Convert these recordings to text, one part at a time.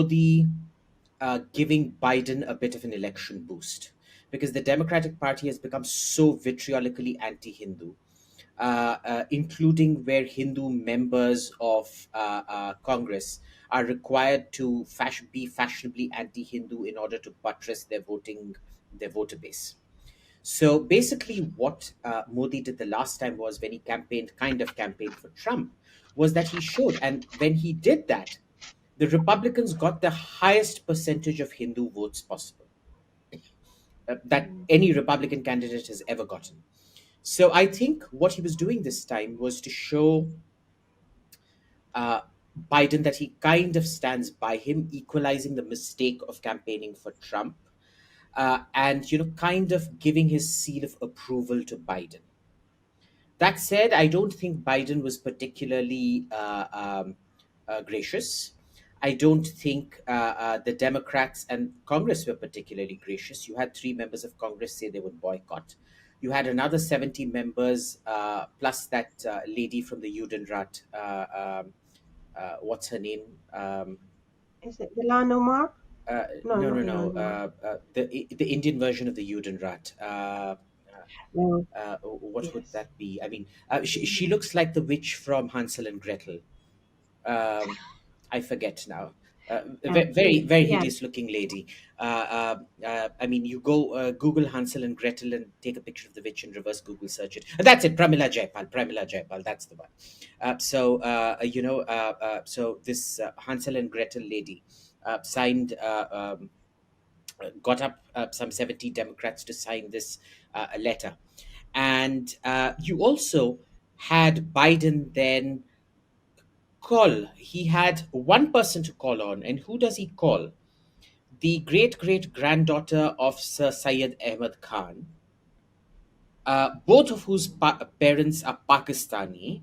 Modi giving Biden a bit of an election boost because the Democratic Party has become so vitriolically anti-Hindu, including where Hindu members of Congress are required to be fashionably anti-Hindu in order to buttress their voter base. So basically, what Modi did the last time was when he campaigned for Trump, was that he showed, and when he did that, the Republicans got the highest percentage of Hindu votes possible that any Republican candidate has ever gotten. So I think what he was doing this time was to show uh, Biden that he kind of stands by him, equalizing the mistake of campaigning for Trump, and kind of giving his seal of approval to Biden. That said, I don't think Biden was particularly gracious. I don't think the Democrats and Congress were particularly gracious. You had 3 members of Congress say they would boycott. You had another 70 members, plus that lady from the Judenrat. What's her name? Is it Ilan Omar? No, No, not no, no. Ilan Omar. The Indian version of the Judenrat. No. What would Yes. that be? I mean, she looks like the witch from Hansel and Gretel. Um, I forget now. Very, very Yeah. hideous looking lady. I mean, you go Google Hansel and Gretel and take a picture of the witch and reverse Google search it. That's it. Pramila Jaipal. Pramila Jaipal. That's the one. So this Hansel and Gretel lady signed. Got up some 70 Democrats to sign this letter. And you also had Biden then call. He had one person to call on. And who does he call? The great great granddaughter of Sir Syed Ahmad Khan, both of whose parents are Pakistani.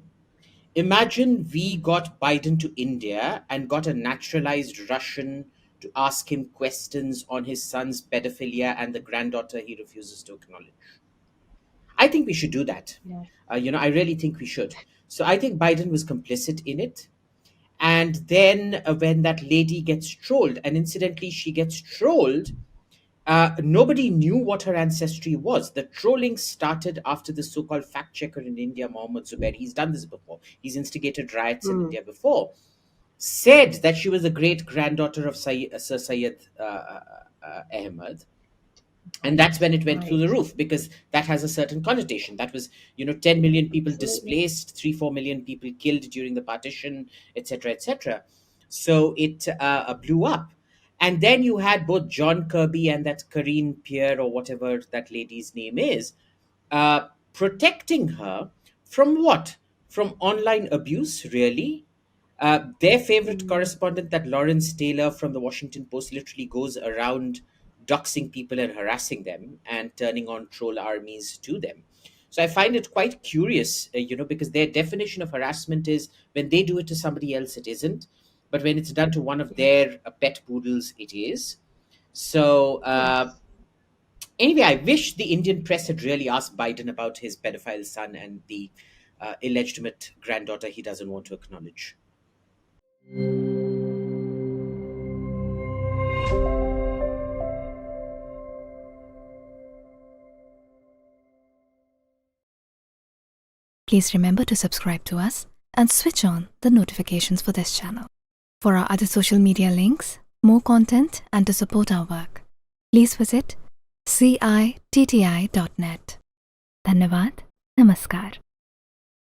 Imagine we got Biden to India and got a naturalized Russian to ask him questions on his son's pedophilia and the granddaughter he refuses to acknowledge. I think we should do that. Yes. I really think we should. So I think Biden was complicit in it. And then when that lady gets trolled, and incidentally, she gets trolled, nobody knew what her ancestry was. The trolling started after the so called fact checker in India, Mohammed Zubair. He's done this before, he's instigated riots in Mm. India before. Said that she was a great granddaughter of Sir Syed Ahmad, and that's when it went through the Right. roof because that has a certain connotation. That was 10 million people Absolutely. displaced, 3-4 million people killed during the partition, etc., etc. So it blew up. And then you had both John Kirby and that Karine Pierre or whatever that lady's name is, protecting her from what? From online abuse, really. Their favorite Mm. correspondent, that Lawrence Taylor from the Washington Post, literally goes around doxing people and harassing them and turning on troll armies to them. So I find it quite curious, because their definition of harassment is when they do it to somebody else, it isn't. But when it's done to one of Yes. their pet poodles, it is. So, Yes. anyway, I wish the Indian press had really asked Biden about his pedophile son and the illegitimate granddaughter he doesn't want to acknowledge. Please remember to subscribe to us and switch on the notifications for this channel. For our other social media links, more content, and to support our work, please visit citti.net. Dhanyavad. Namaskar.